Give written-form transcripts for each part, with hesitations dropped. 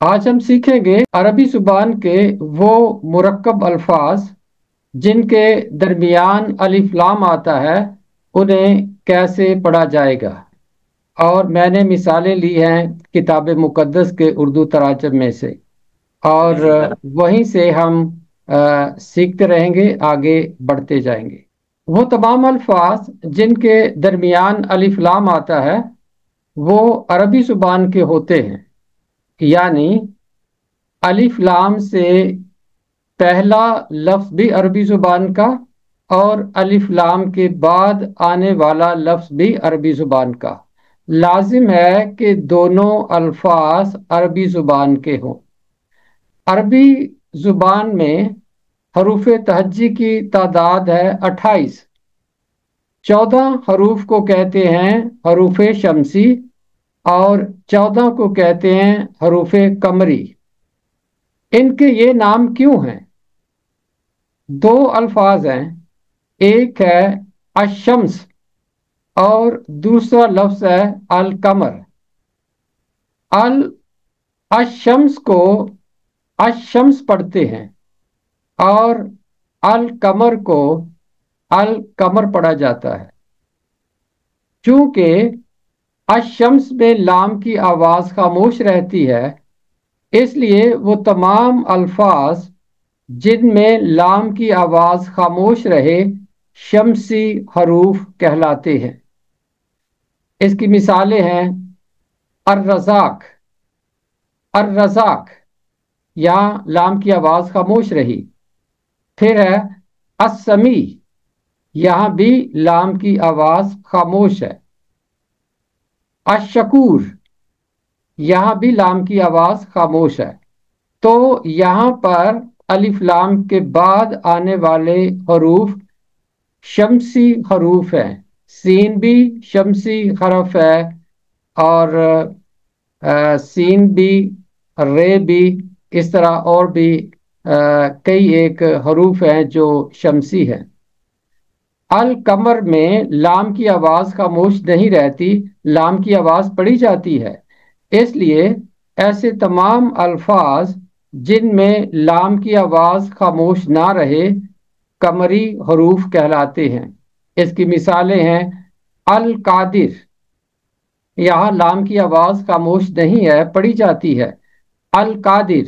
آج ہم سیکھیں گے عربی زبان کے وہ مرکب الفاظ جن کے درمیان الف لام آتا ہے انہیں کیسے پڑھا جائے گا، اور میں نے مثالیں لی ہیں کتاب مقدس کے اردو تراجم میں سے، اور وہیں سے ہم سیکھتے رہیں گے، آگے بڑھتے جائیں گے۔ وہ تمام الفاظ جن کے درمیان الف لام آتا ہے وہ عربی زبان کے ہوتے ہیں، یعنی الف لام سے پہلا لفظ بھی عربی زبان کا اور الف لام کے بعد آنے والا لفظ بھی عربی زبان کا لازم ہے کہ دونوں الفاظ عربی زبان کے ہوں۔ عربی زبان میں حروف تہجی کی تعداد ہے 28۔ 14 حروف کو کہتے ہیں حروف شمسی اور 14 کو کہتے ہیں حروف قمری۔ ان کے یہ نام کیوں ہیں؟ دو الفاظ ہیں، ایک ہے الشمس اور دوسرا لفظ ہے القمر۔ الشمس کو الشمس پڑھتے ہیں اور القمر کو القمر پڑھا جاتا ہے۔ چونکہ الشمس میں لام کی آواز خاموش رہتی ہے، اس لیے وہ تمام الفاظ جن میں لام کی آواز خاموش رہے شمسی حروف کہلاتے ہیں۔ اس کی مثالیں ہیں الرزاق، الرزاق یہاں لام کی آواز خاموش رہی۔ پھر ہے السمیع، یہاں بھی لام کی آواز خاموش ہے۔ الشکور، یہاں بھی لام کی آواز خاموش ہے۔ تو یہاں پر الف لام کے بعد آنے والے حروف شمسی حروف ہیں۔ سین بھی شمسی حرف ہے اور سین بھی، رے بھی، اس طرح اور بھی کئی ایک حروف ہیں جو شمسی ہیں۔ القمر میں لام کی آواز خاموش نہیں رہتی، لام کی آواز پڑھی جاتی ہے، اس لیے ایسے تمام الفاظ جن میں لام کی آواز خاموش نہ رہے قمری حروف کہلاتے ہیں۔ اس کی مثالیں ہیں القادر، یہاں لام کی آواز خاموش نہیں ہے، پڑھی جاتی ہے۔ القادر،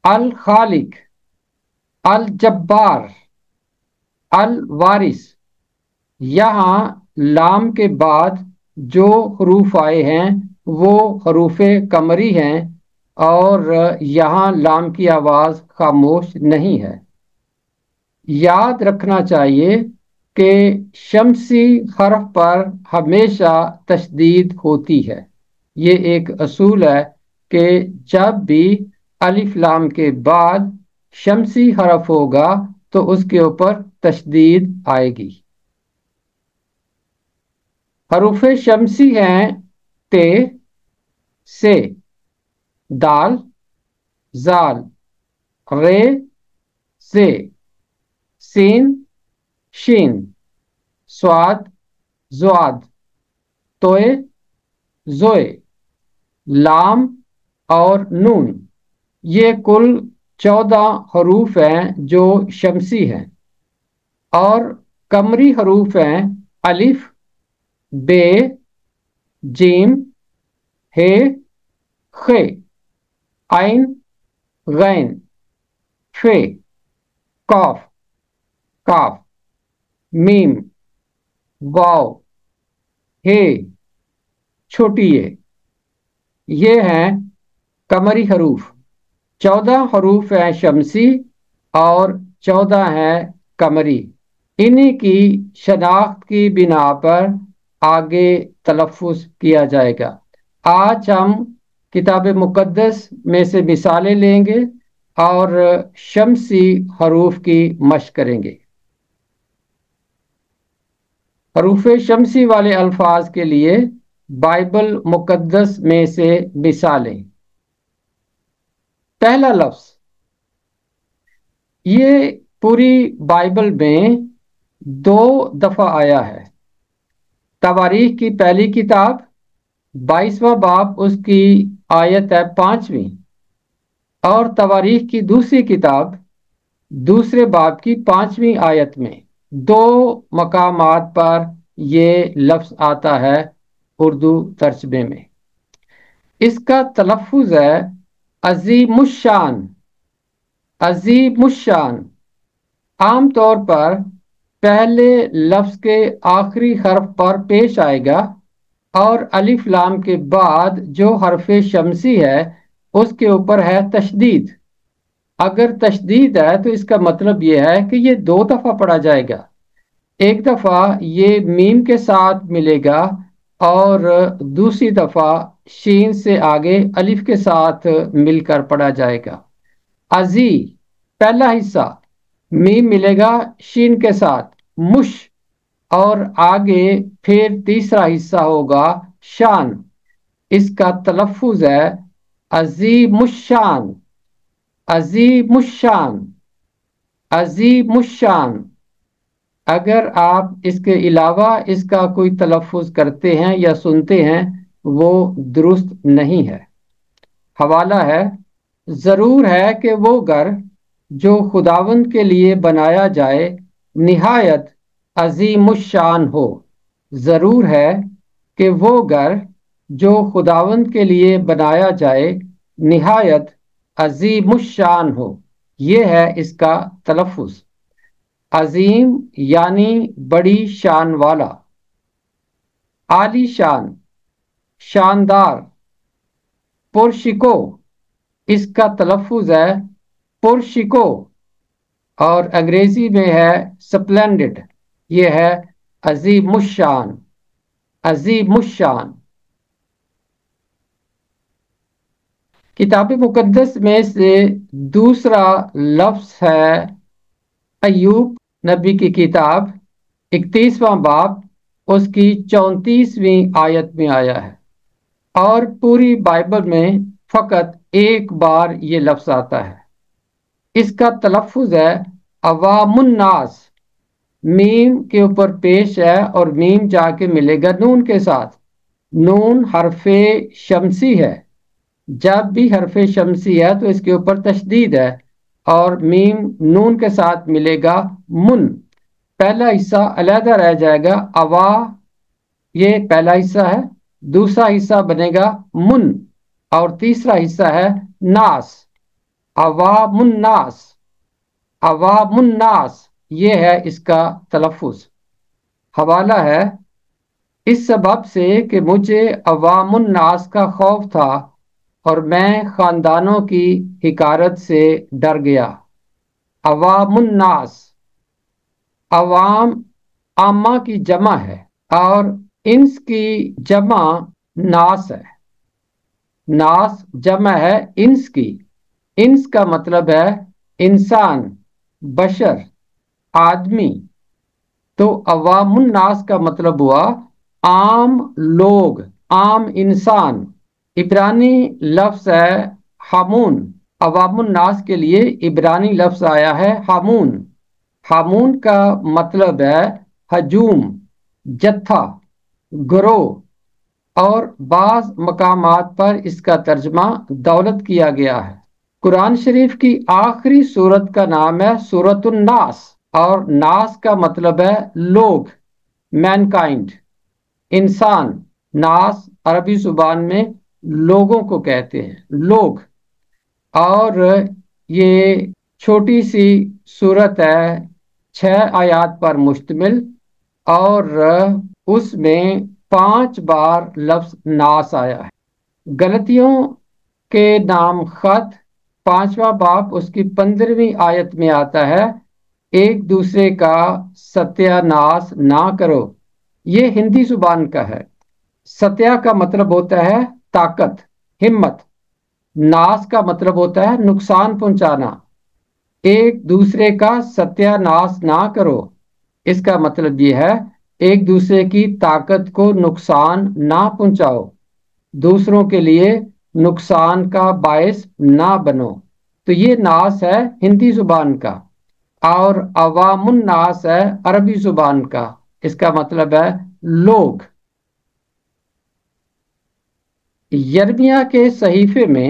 الخالق، الجبار، الوارث، یہاں لام کے بعد جو حروف آئے ہیں وہ حروف قمری ہیں اور یہاں لام کی آواز خاموش نہیں ہے۔ یاد رکھنا چاہیے کہ شمسی حرف پر ہمیشہ تشدید ہوتی ہے۔ یہ ایک اصول ہے کہ جب بھی الف لام کے بعد شمسی حرف ہوگا تو اس کے اوپر تشدید آئے گی۔ حروف شمسی ہیں ت، س، دال، زال، ر، ز، سین، شین، صاد، زواد، توئے، زوئے، لام اور نون۔ یہ کل 14 حروف ہیں جو شمسی ہیں، اور قمری حروف ہیں الف، ب، جیم، ہ، خ، عین، غین، ف، قاف، کاف، میم، واو، ہ، چھوٹی ے۔ یہ ہیں قمری حروف۔ 14 حروف ہیں شمسی اور 14 ہیں قمری۔ انہی کی شناخت کی بنا پر آگے تلفظ کیا جائے گا۔ آج ہم کتاب مقدس میں سے مثالیں لیں گے اور شمسی حروف کی مشق کریں گے۔ حروف شمسی والے الفاظ کے لیے بائبل مقدس میں سے مثالیں۔ پہلا لفظ، یہ پوری بائبل میں 2 دفعہ آیا ہے۔ تواریخ کی پہلی کتاب 22واں باب، اس کی آیت ہے 5ویں، اور تواریخ کی دوسری کتاب دوسرے باب کی 5ویں آیت میں 2 مقامات پر یہ لفظ آتا ہے اردو ترجمے میں۔ اس کا تلفظ ہے عظیم الشان، عظیم الشان۔ عام طور پر پہلے لفظ کے آخری حرف پر پیش آئے گا اور الف لام کے بعد جو حرف شمسی ہے اس کے اوپر ہے تشدید۔ اگر تشدید ہے تو اس کا مطلب یہ ہے کہ یہ 2 دفعہ پڑھا جائے گا۔ ایک دفعہ یہ میم کے ساتھ ملے گا اور دوسری دفعہ شین سے آگے الف کے ساتھ مل کر پڑھا جائے گا۔ عزی پہلا حصہ میم ملے گا شین کے ساتھ، مش، اور آگے پھر تیسرا حصہ ہوگا شان۔ اس کا تلفظ ہے عظیم الشان، عظیم الشان، عظیم الشان۔ اگر آپ اس کے علاوہ اس کا کوئی تلفظ کرتے ہیں یا سنتے ہیں وہ درست نہیں ہے۔ حوالہ ہے، ضرور ہے کہ وہ گھر جو خداوند کے لیے بنایا جائے نہایت عظیم الشان ہو۔ ضرور ہے کہ وہ گھر جو خداوند کے لیے بنایا جائے نہایت عظیم الشان ہو۔ یہ ہے اس کا تلفظ۔ عظیم یعنی بڑی شان والا، عالی شان، شاندار۔ پرشکو اس کا تلفظ ہے پرشکو، اور انگریزی میں ہے سپلینڈڈ۔ یہ ہے عظیم الشان، عظیم الشان۔ کتاب مقدس میں سے دوسرا لفظ ہے ایوب نبی کی کتاب 31واں باب اس کی 34ویں آیت میں آیا ہے، اور پوری بائبل میں فقط ایک بار یہ لفظ آتا ہے۔ اس کا تلفظ ہے عوام الناس۔ میم کے اوپر پیش ہے اور میم جا کے ملے گا نون کے ساتھ۔ نون حرف شمسی ہے، جب بھی حرف شمسی ہے تو اس کے اوپر تشدید ہے، اور میم نون کے ساتھ ملے گا من۔ پہلا حصہ علیحدہ رہ جائے گا، اوا، یہ پہلا حصہ ہے، دوسرا حصہ بنے گا من، اور تیسرا حصہ ہے ناس، عوام الناس، عوام الناس۔ یہ ہے اس کا تلفظ۔ حوالہ ہے، اس سبب سے کہ مجھے عوام الناس کا خوف تھا اور میں خاندانوں کی حقارت سے ڈر گیا۔ عوام الناس، عوام عامہ کی جمع ہے اور انس کی جمع ناس ہے۔ ناس جمع ہے انس کی۔ انس کا مطلب ہے انسان، بشر، آدمی۔ تو عوام الناس کا مطلب ہوا عام لوگ، عام انسان۔ عبرانی لفظ ہے ہامون۔ عوام الناس کے لیے عبرانی لفظ آیا ہے ہامون۔ ہامون کا مطلب ہے ہجوم، جتھا، گروہ، اور بعض مقامات پر اس کا ترجمہ دولت کیا گیا ہے۔ قرآن شریف کی آخری سورت کا نام ہے سورۃ الناس، اور ناس کا مطلب ہے لوگ، مین کائنڈ، انسان۔ ناس عربی زبان میں لوگوں کو کہتے ہیں، لوگ۔ اور یہ چھوٹی سی سورت ہے، 6 آیات پر مشتمل، اور اس میں 5 بار لفظ ناس آیا ہے۔ غلطیوں کے نام خط 5واں باب اس کی 15ویں آیت میں آتا ہے، ایک دوسرے کا ستیہ ناس نہ کرو۔ یہ ہندی زبان کا ہے۔ ستیہ کا مطلب ہوتا ہے طاقت، ہمت۔ ناس کا مطلب ہوتا ہے نقصان پہنچانا۔ ایک دوسرے کا ستیہ ناس نہ کرو، اس کا مطلب یہ ہے ایک دوسرے کی طاقت کو نقصان نہ پہنچاؤ، دوسروں کے لیے نقصان کا باعث نہ بنو۔ تو یہ ناس ہے ہندی زبان کا، اور عوام الناس ہے عربی زبان کا۔ اس کا مطلب ہے لوگ۔ یرمیہ کے صحیفے میں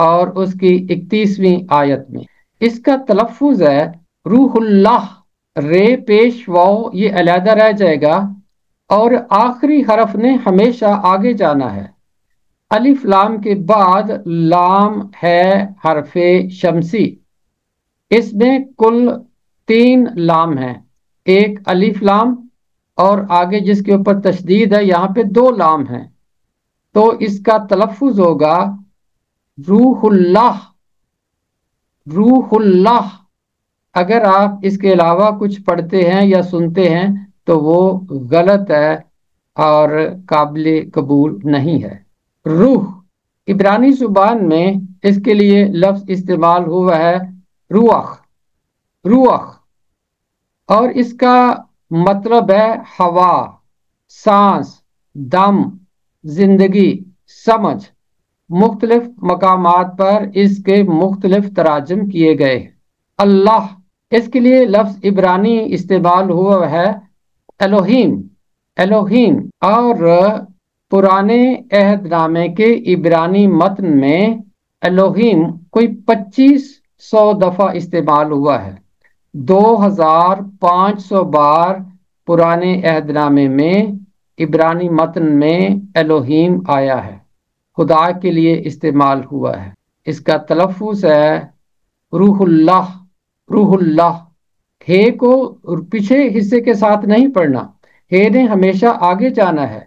اور اس کی 31ویں آیت میں۔ اس کا تلفظ ہے روح اللہ، رے پیش واو یہ علیحدہ رہ جائے گا اور آخری حرف نے ہمیشہ آگے جانا ہے۔ الف لام کے بعد لام ہے حرف شمسی، اس میں کل 3 لام ہیں، ایک الف لام اور آگے جس کے اوپر تشدید ہے یہاں پہ 2 لام ہیں، تو اس کا تلفظ ہوگا روح اللہ، روح اللہ۔ اگر آپ اس کے علاوہ کچھ پڑھتے ہیں یا سنتے ہیں تو وہ غلط ہے اور قابل قبول نہیں ہے۔ روح عبرانی زبان میں اس کے لیے لفظ استعمال ہوا ہے روح، روح، اور اس کا مطلب ہے ہوا، سانس، دم، زندگی، سمجھ۔ مختلف مقامات پر اس کے مختلف تراجم کیے گئے۔ اللہ، اس کے لیے لفظ عبرانی استعمال ہوا ہے الوہیم، الوہیم، اور پرانے عہد نامے کے عبرانی متن میں الوہیم کوئی 2500 دفعہ استعمال ہوا ہے۔ 2500 بار پرانے عہد نامے میں عبرانی متن میں الوہیم آیا ہے، خدا کے لیے استعمال ہوا ہے۔ اس کا تلفظ ہے روح اللہ، روح اللہ۔ ہے کو پیچھے حصے کے ساتھ نہیں پڑھنا، ہے نے ہمیشہ آگے جانا ہے۔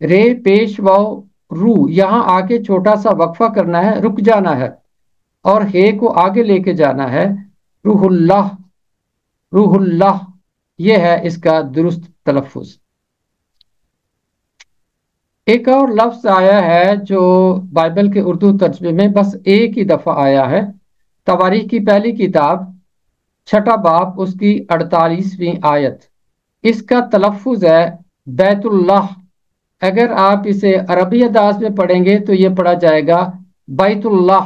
رے پیش واو روح، یہاں آ کے چھوٹا سا وقفہ کرنا ہے، رک جانا ہے اور ہے کو آگے لے کے جانا ہے۔ روح اللہ، روح اللہ، یہ ہے اس کا درست تلفظ۔ ایک اور لفظ آیا ہے جو بائبل کے اردو ترجمے میں بس ایک ہی دفعہ آیا ہے، تواریخ کی پہلی کتاب 6 باب اس کی 48ویں آیت۔ اس کا تلفظ ہے بیت اللہ۔ اگر آپ اسے عربی انداز میں پڑھیں گے تو یہ پڑھا جائے گا بیت اللہ،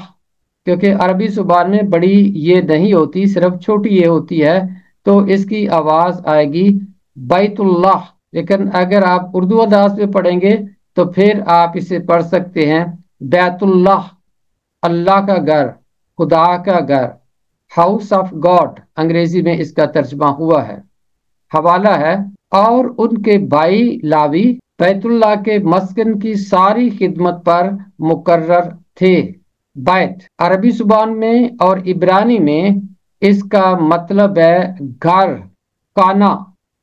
کیونکہ عربی زبان میں بڑی یہ نہیں ہوتی، صرف چھوٹی یہ ہوتی ہے، تو اس کی آواز آئے گی بیت اللہ۔ لیکن اگر آپ اردو انداز میں پڑھیں گے تو پھر آپ اسے پڑھ سکتے ہیں بیت اللہ، اللہ کا گھر، خدا کا گھر، ہاؤس آف گاڈ انگریزی میں اس کا ترجمہ ہوا ہے۔ حوالہ ہے اور ان کے بھائی لاوی بیت اللہ کے مسکن کی ساری خدمت پر مقرر تھے۔ بیت عربی زبان میں اور عبرانی میں اس کا مطلب ہے گھر، خانہ،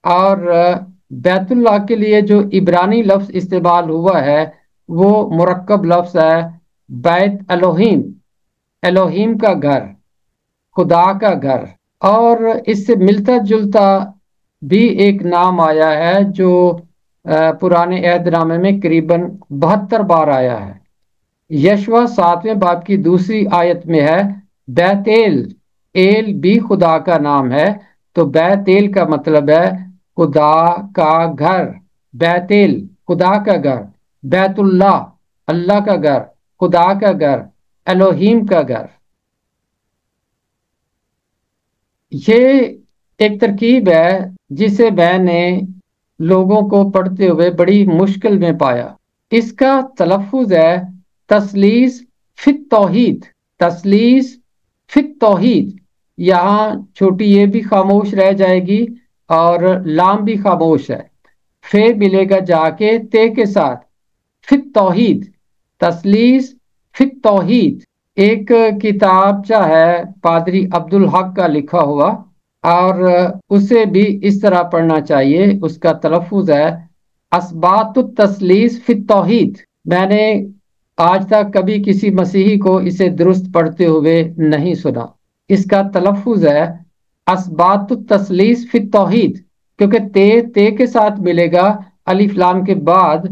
اور بیت اللہ کے لیے جو عبرانی لفظ استعمال ہوا ہے وہ مرکب لفظ ہے بیت الوہیم، الوہیم کا گھر، خدا کا گھر۔ اور اس سے ملتا جلتا بھی ایک نام آیا ہے جو پرانے عہد نامے میں قریباً 72 بار آیا ہے۔ یشوع 7ویں باب کی دوسری آیت میں ہے بیتیل، ایل بھی خدا کا نام ہے، تو بیتیل کا مطلب ہے خدا کا گھر، بیتیل خدا کا گھر، بیت اللہ اللہ کا گھر، خدا کا گھر، الوہیم کا گھر۔ یہ ایک ترکیب ہے جسے میں نے لوگوں کو پڑھتے ہوئے بڑی مشکل میں پایا۔ اس کا تلفظ ہے تثلیث فی التوحید، تثلیث فی التوحید۔ یہاں چھوٹی یہ بھی خاموش رہ جائے گی اور لام بھی خاموش ہے، فے ملے گا جا کے تے کے ساتھ، فی التوحید، تثلیث فی التوحید۔ ایک کتاب ہے پادری عبدالحق کا لکھا ہوا، اور اسے بھی اس طرح پڑھنا چاہیے۔ اس کا تلفظ ہے اثبات التثلیث فی التوحید۔ میں نے آج تک کبھی کسی مسیحی کو اسے درست پڑھتے ہوئے نہیں سنا۔ اس کا تلفظ ہے اثبات التثلیث فی التوحید، کیونکہ تے کے ساتھ ملے گا، الف لام کے بعد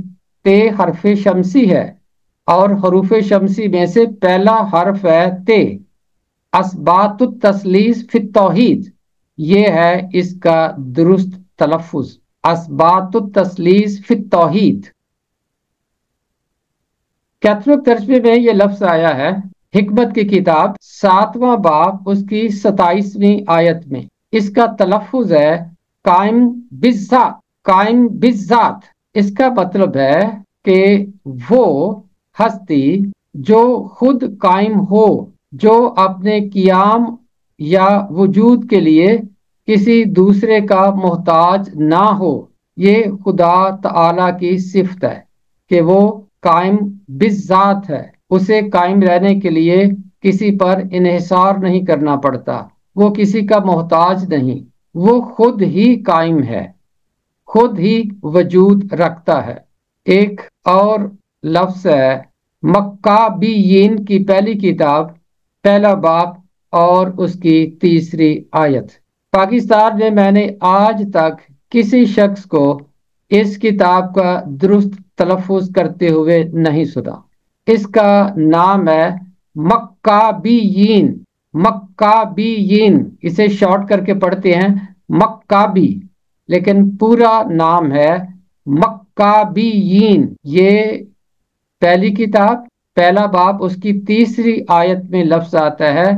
تے حرف شمسی ہے اور حروف شمسی میں سے پہلا حرف ہے تے۔ اثبات التثلیث فی التوحید، یہ ہے اس کا درست تلفظ، اثبات التثلیث فی التوحید۔ کیتھولک ترجمے میں یہ لفظ آیا ہے حکمت کی کتاب 7واں باب اس کی 27ویں آیت میں۔ اس کا تلفظ ہے قائم بالذات، قائم بالذات۔ اس کا مطلب ہے کہ وہ ہستی جو خود قائم ہو، جو اپنے قیام یا وجود کے لیے کسی دوسرے کا محتاج نہ ہو۔ یہ خدا تعالی کی صفت ہے کہ وہ قائم بالذات ہے، اسے قائم رہنے کے لیے کسی پر انحصار نہیں کرنا پڑتا، وہ کسی کا محتاج نہیں، وہ خود ہی قائم ہے، خود ہی وجود رکھتا ہے۔ ایک اور لفظ ہے مکابیین کی پہلی کتاب پہلا باب اور اس کی 3 آیت۔ پاکستان میں نے آج تک کسی شخص کو اس کتاب کا درست تلفظ کرتے ہوئے نہیں سنا۔ اس کا نام ہے مکابیین، مکابیین، اسے شارٹ کر کے پڑھتے ہیں مکابی، لیکن پورا نام ہے مکابیین۔ یہ پہلی کتاب پہلا باب اس کی 3 آیت میں لفظ آتا ہے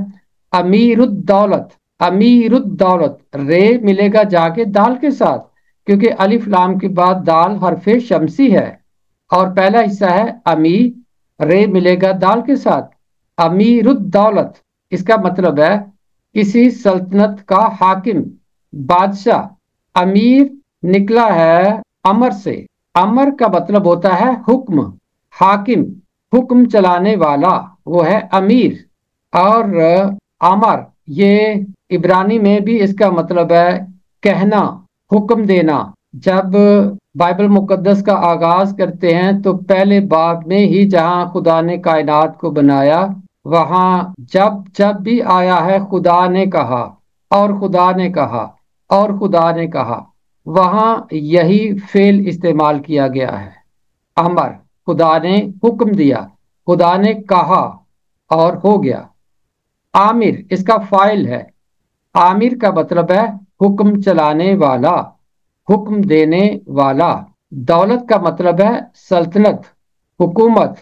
امیر الدولت، امیر الدولت، رے ملے گا جا کے دال کے ساتھ، کیونکہ الف لام کے بعد دال حرف شمسی ہے اور پہلا حصہ ہے امیر، رے ملے گا دال کے ساتھ، امیر الدولت۔ اس کا مطلب ہے کسی سلطنت کا حاکم، بادشاہ۔ امیر نکلا ہے امر سے، امر کا مطلب ہوتا ہے حکم، حاکم، حکم چلانے والا، وہ ہے امیر۔ اور امر یہ عبرانی میں بھی اس کا مطلب ہے کہنا، حکم دینا۔ جب بائبل مقدس کا آغاز کرتے ہیں تو پہلے باب میں ہی جہاں خدا نے کائنات کو بنایا، وہاں جب بھی آیا ہے خدا نے کہا اور خدا نے کہا اور خدا نے کہا، وہاں یہی فعل استعمال کیا گیا ہے، امر، خدا نے حکم دیا، خدا نے کہا اور ہو گیا۔ عامر اس کا فاعل ہے، عامر کا مطلب ہے حکم چلانے والا، حکم دینے والا۔ دولت کا مطلب ہے سلطنت، حکومت،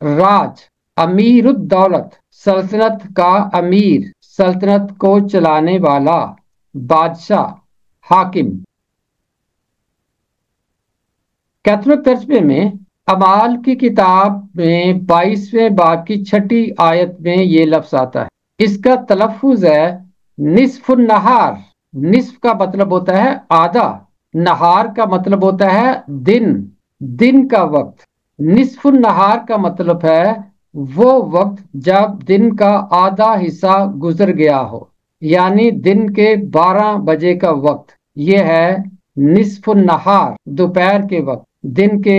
راج۔ امیر الدولت، سلطنت کا امیر، سلطنت کو چلانے والا، بادشاہ، حاکم۔ کیتھولک ترجمے میں اعمال کی کتاب میں 22ویں باب کی 6 آیت میں یہ لفظ آتا ہے، اس کا تلفظ ہے نصف النہار۔ نصف کا مطلب ہوتا ہے آدھا، نہار کا مطلب ہوتا ہے دن، دن کا وقت۔ نصف النہار کا مطلب ہے وہ وقت جب دن کا آدھا حصہ گزر گیا ہو، یعنی دن کے 12 بجے کا وقت، یہ ہے نصف النہار، دوپہر کے وقت، دن کے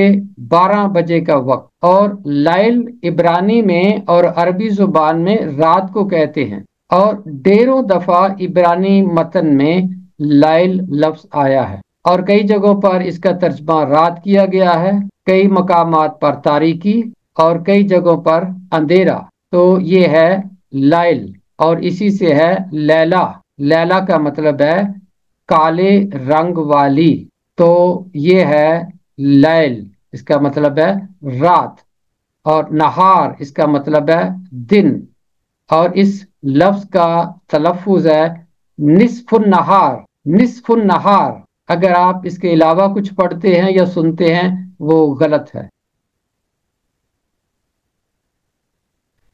12 بجے کا وقت۔ اور لیل عبرانی میں اور عربی زبان میں رات کو کہتے ہیں، اور ڈیروں دفعہ عبرانی متن میں لیل لفظ آیا ہے، اور کئی جگہوں پر اس کا ترجمہ رات کیا گیا ہے، کئی مقامات پر تاریکی اور کئی جگہوں پر اندھیرا، تو یہ ہے لیل، اور اسی سے ہے لیلا۔ لیلا کا مطلب ہے کالے رنگ والی، تو یہ ہے لیل، اس کا مطلب ہے رات، اور نہار اس کا مطلب ہے دن، اور اس لفظ کا تلفظ ہے نصف النہار، نصف النہار۔ اگر آپ اس کے علاوہ کچھ پڑھتے ہیں یا سنتے ہیں وہ غلط ہے۔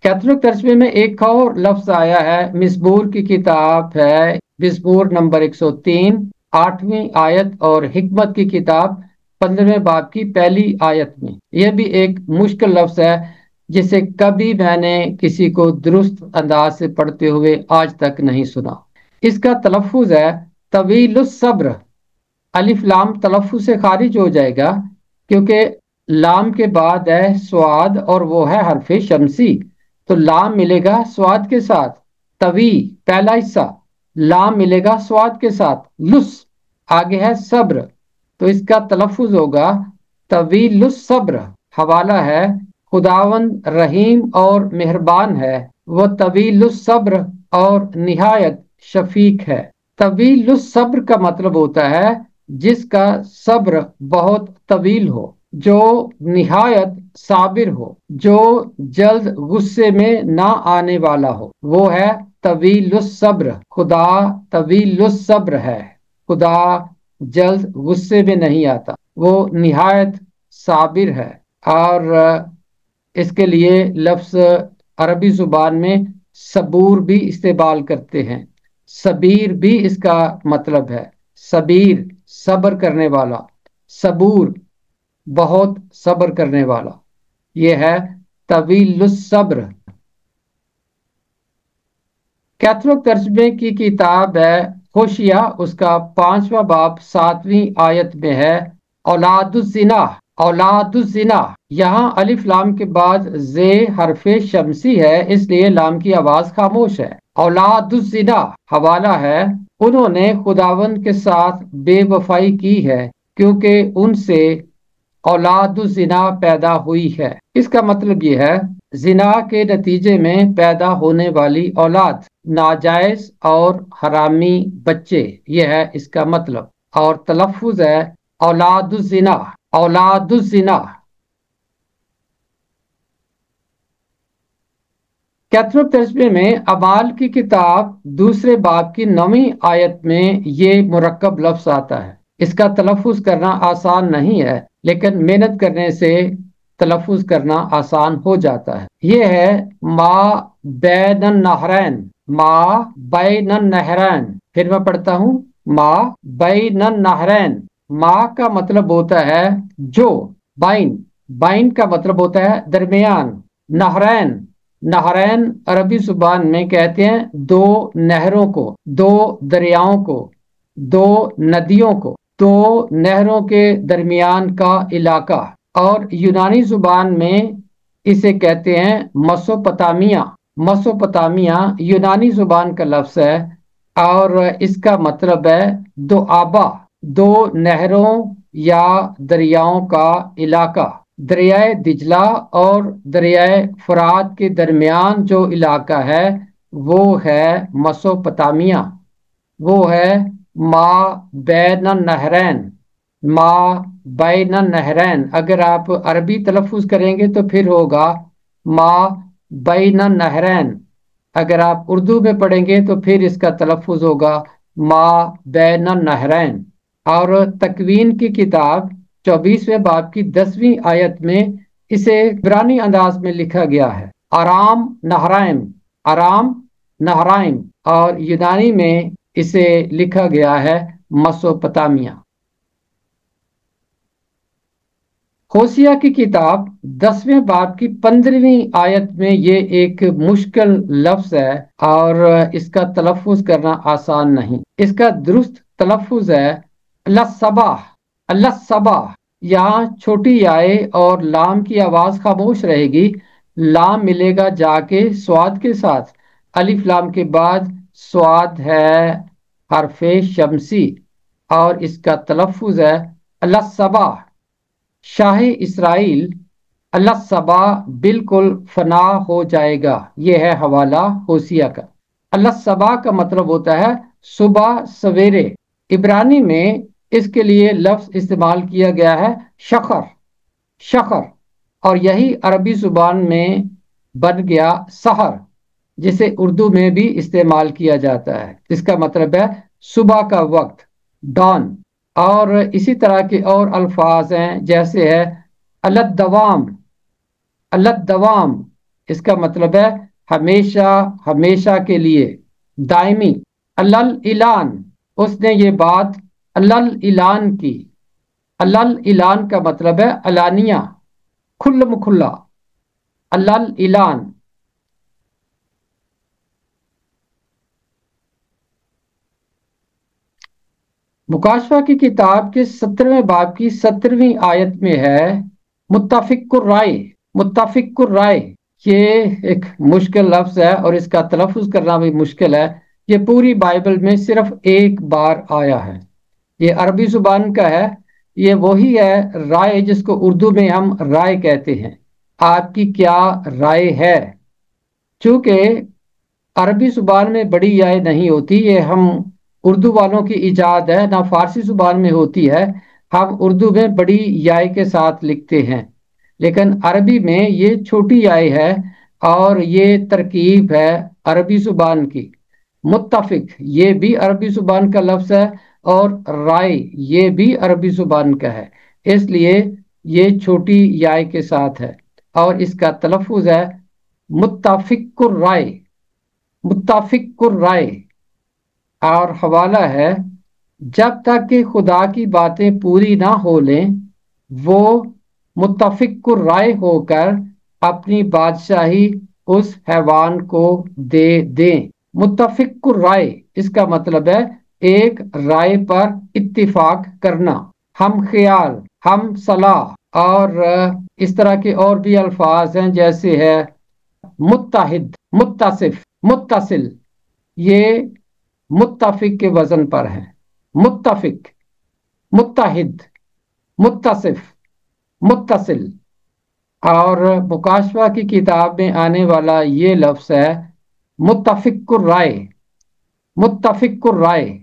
کیتھولک ترجمے میں ایک اور لفظ آیا ہے، مزمور کی کتاب ہے، مزمور نمبر 103، 8ویں آیت، اور حکمت کی کتاب 15ویں باب کی پہلی آیت میں۔ یہ بھی ایک مشکل لفظ ہے جسے کبھی میں نے کسی کو درست انداز سے پڑھتے ہوئے آج تک نہیں سنا۔ اس کا تلفظ ہے طویل الصبر۔ الف لام تلفظ سے خارج ہو جائے گا کیونکہ لام کے بعد ہے سواد اور وہ ہے حرف شمسی، تو لام ملے گا سواد کے ساتھ، طوی پہلا حصہ، لام ملے گا سواد کے ساتھ، لس آگے ہے صبر، تو اس کا تلفظ ہوگا طویل الصبر۔ حوالہ ہے خداوند رحیم اور مہربان ہے، وہ طویل الصبر اور نہایت شفیق ہے۔ طویل الصبر کا مطلب ہوتا ہے جس کا صبر بہت طویل ہو، جو نہایت صابر ہو، جو جلد غصے میں نہ آنے والا ہو، وہ ہے طویل الصبر۔ خدا طویل الصبر ہے، خدا جلد غصے میں نہیں آتا، وہ نہایت صابر ہے۔ اور اس کے لیے لفظ عربی زبان میں صبور بھی استعمال کرتے ہیں. صبیر بھی اس کا مطلب ہے. صبیر صبر کرنے والا، صبور بہت صبر کرنے والا. یہ ہے طویل الصبر. کیتھولک ترجمے کی کتاب ہے ہوشیہ، اس کا 5واں باب 7ویں آیت میں ہے اولاد الزنا. اولاد الزنا، یہاں الف لام کے بعد زے حرف شمسی ہے، اس لیے لام کی آواز خاموش ہے. اولاد الزنا حوالہ ہے انہوں نے خداوند کے ساتھ بے وفائی کی ہے کیونکہ ان سے اولاد الزنا پیدا ہوئی ہے. اس کا مطلب یہ ہے زنا کے نتیجے میں پیدا ہونے والی اولاد، ناجائز اور حرامی بچے، یہ ہے اس کا مطلب. اور تلفظ ہے اولاد الزنا. اولاد الزنا. کیتھولک ترجمے میں اعمال کی کتاب دوسرے باب کی 9ویں آیت میں یہ مرکب لفظ آتا ہے. اس کا تلفظ کرنا آسان نہیں ہے، لیکن محنت کرنے سے تلفظ کرنا آسان ہو جاتا ہے. یہ ہے ما بین النہرین. ما بین النہرین. پھر میں پڑھتا ہوں ما بین النہرین. ما کا مطلب ہوتا ہے جو، بین، بین کا مطلب ہوتا ہے درمیان. نہرین، نہرین عربی زبان میں کہتے ہیں دو نہروں کو، دو دریاؤں کو، دو ندیوں کو، دو نہروں کے درمیان کا علاقہ. اور یونانی زبان میں اسے کہتے ہیں مسوپتامیہ. مسوپتامیہ یونانی زبان کا لفظ ہے اور اس کا مطلب ہے دو آبا، دو نہروں یا دریاؤں کا علاقہ. دریائے دجلہ اور دریائے فرات کے درمیان جو علاقہ ہے وہ ہے مسوپتامیہ. وہ ہے ما بین النہرین. ما بین النہرین. اگر آپ عربی تلفظ کریں گے تو پھر ہوگا ما بین النہرین. اگر آپ اردو میں پڑھیں گے تو پھر اس کا تلفظ ہوگا ما بین النہرین. اور تکوین کی کتاب 24ویں باب کی 10ویں آیت میں اسے عبرانی انداز میں لکھا گیا ہے آرام نہرائم. آرام نہرائم. اور یونانی میں اسے لکھا گیا ہے مسوپتامیہ. ہوشیہ کی کتاب 10ویں باب کی 15ویں آیت میں یہ ایک مشکل لفظ ہے اور اس کا تلفظ کرنا آسان نہیں. اس کا درست تلفظ ہے اللہ صباح. اللہ صباح. یہاں چھوٹی آئے اور لام کی آواز خاموش رہے گی. لام ملے گا جا کے سواد کے ساتھ. الف لام کے بعد سواد ہے حرف شمسی اور اس کا تلفظ ہے اللہ صباح. شاہ اسرائیل اللہ صبا بالکل فنا ہو جائے گا. یہ ہے حوالہ ہوشیہ کا. اللہ صبا کا مطلب ہوتا ہے صبح سویرے. عبرانی میں اس کے لیے لفظ استعمال کیا گیا ہے شخر. شخر. اور یہی عربی زبان میں بن گیا سحر، جسے اردو میں بھی استعمال کیا جاتا ہے. اس کا مطلب ہے صبح کا وقت، ڈان. اور اسی طرح کے اور الفاظ ہیں جیسے ہے الدوام. الدوام اس کا مطلب ہے ہمیشہ، ہمیشہ کے لیے، دائمی. اعلان، اس نے یہ بات اعلان کی. اعلان کا مطلب ہے علانیہ، کھلم کھلا. اعلان. مکاشفہ کی کتاب کے 17ویں باب کی 17ویں آیت میں ہے متفق الرائے. متفق الرائے یہ ایک مشکل لفظ ہے اور اس کا تلفظ کرنا بھی مشکل ہے. یہ پوری بائبل میں صرف ایک بار آیا ہے. یہ عربی زبان کا ہے. یہ وہی ہے رائے جس کو اردو میں ہم رائے کہتے ہیں. آپ کی کیا رائے ہے؟ چونکہ عربی زبان میں بڑی یائے نہیں ہوتی، یہ ہم اردو والوں کی ایجاد ہے، نہ فارسی زبان میں ہوتی ہے. ہم اردو میں بڑی یائے کے ساتھ لکھتے ہیں، لیکن عربی میں یہ چھوٹی یائے ہے اور یہ ترکیب ہے عربی زبان کی. متفق یہ بھی عربی زبان کا لفظ ہے اور رائے یہ بھی عربی زبان کا ہے، اس لیے یہ چھوٹی یائے کے ساتھ ہے. اور اس کا تلفظ ہے متفق الرائے، متفق الرائے۔ اور حوالہ ہے جب تک کہ خدا کی باتیں پوری نہ ہو لیں وہ متفق الرائے ہو کر اپنی بادشاہی اس حیوان کو دے دیں۔ متفق الرائے اس کا مطلب ہے ایک رائے پر اتفاق کرنا، ہم خیال، ہم صلاح، اور اس طرح کے اور بھی الفاظ ہیں جیسے ہے متحد، متصف، متصل، یہ متفق کے وزن پر ہے۔ متفق، متحد، متصف، متصل۔ اور مکاشفہ کی کتاب میں آنے والا یہ لفظ ہے متفق الرائے، متفق الرائے۔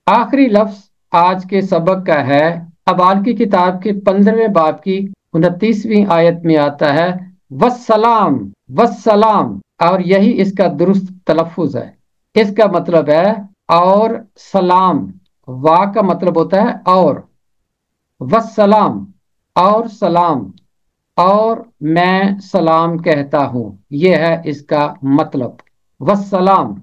آخری لفظ آج کے سبق کا ہے، اعمال کی کتاب کے 15ویں باب کی 29ویں آیت میں آتا ہے والسلام، والسلام، اور یہی اس کا درست تلفظ ہے۔ اس کا مطلب ہے اور سلام، وا کا مطلب ہوتا ہے اور، والسلام، اور سلام، اور میں سلام کہتا ہوں، یہ ہے اس کا مطلب، والسلام۔